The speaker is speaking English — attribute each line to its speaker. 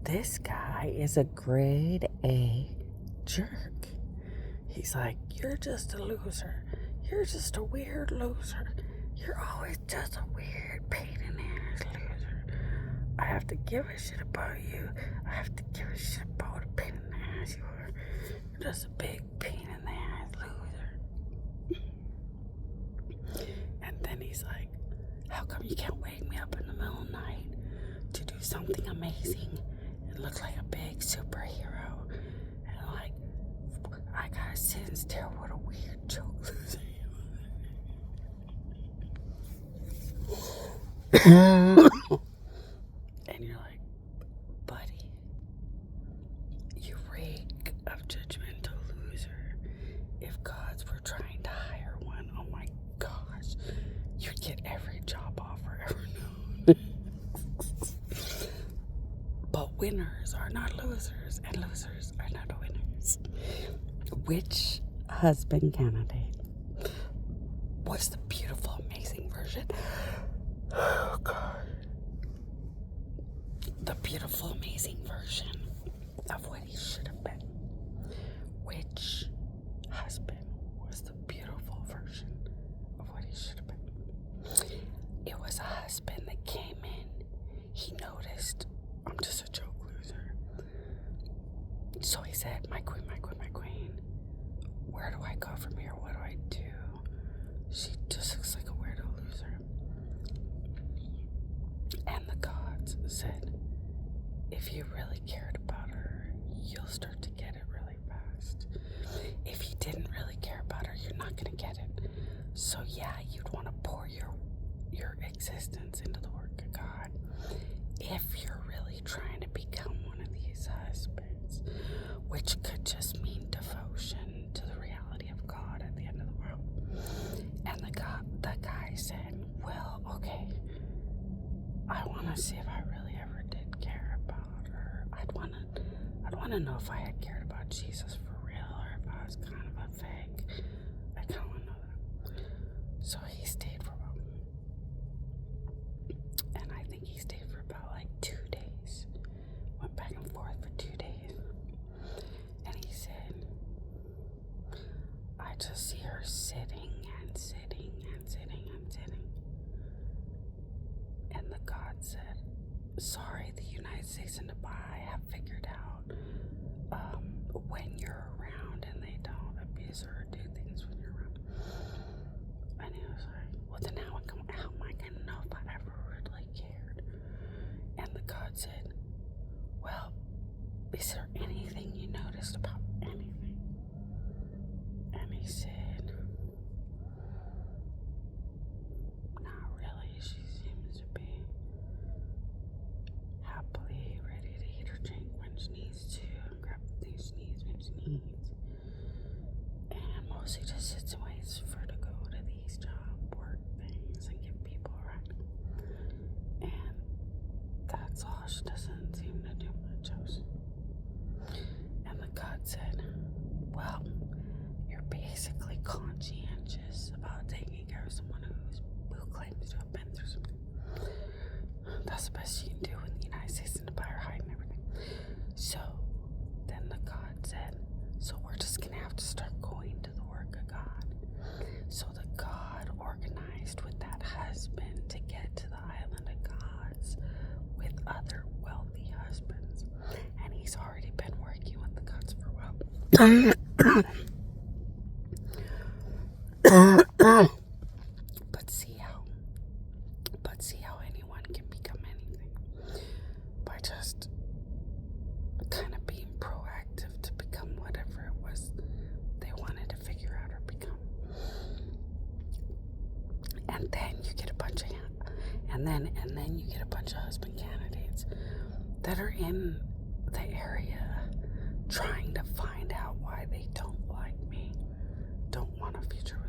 Speaker 1: this guy is a grade A jerk. He's like, you're just a loser. You're just a weird loser. You're always just a weird pain in the ass loser. I have to give a shit about you. I have to give a shit about the pain in the ass you are. You're just a big pain in the ass loser. And then he's like, how come you can't wake me up in the middle of the night to do something amazing and look like a big superhero? And like, I gotta sit and stare what a weird joke loser and you're like, buddy, you rake of judgmental loser. If gods were trying to hire one, oh my gosh, you'd get every job offer ever known. But winners are not losers, and losers are not winners. Which husband candidate was the beautiful, amazing version? Oh, God. The beautiful, amazing version of what he should have been. Which husband was the beautiful version of what he should have been? It was a husband that came in. He noticed, I'm just a joke loser. So he said, my queen, my queen, my queen, where do I go from here? What do I do? She just looks like a weirdo loser. And the gods said, if you really cared about her, you'll start to get it really fast. If you didn't really care about her, you're not going to get it. So yeah, you'd want to pour your existence into the work of God. If you're really trying to become one of these husbands, which could just mean devotion to the reality of God at the end of the world. And the guy said, well, okay, I want to see if I really ever did care about her. I'd want to know if I had cared about Jesus for real or if I was kind of a fake. I kind of want to know that. So he stayed for about, and I think he stayed for about like 2 days. Went back and forth for 2 days. And he said, I just see her sitting and sitting and sitting and sitting. And the God said, sorry, the United States and Dubai have figured out when you're around and they don't abuse her or do things when you're around. And he was like, well, then how am I going to know if I ever really cared? And the God said, well, is there anything you noticed about anything? And he said, not really. She seems to be happily ready to eat or drink when she needs to, and grab the things she needs when she needs. And mostly just sits and waits for her to go to these job work things and give people a ride. And that's all. She doesn't seem to do much else. And the God said, well, you're basically conscientious about taking care of someone who claims to have been through something. That's the best you can do when the United States and Dubai are hiding everything. So then the God said, so we're just going to have to start going to the work of God. So the God organized with that husband to get to the island of gods with other wealthy husbands. And he's already been working with the gods for a while. But see how anyone can become anything by just kind of being proactive to become whatever it was they wanted to figure out or become. And then you get a bunch of husband candidates that are in the area trying to find out why they don't like me, don't want a future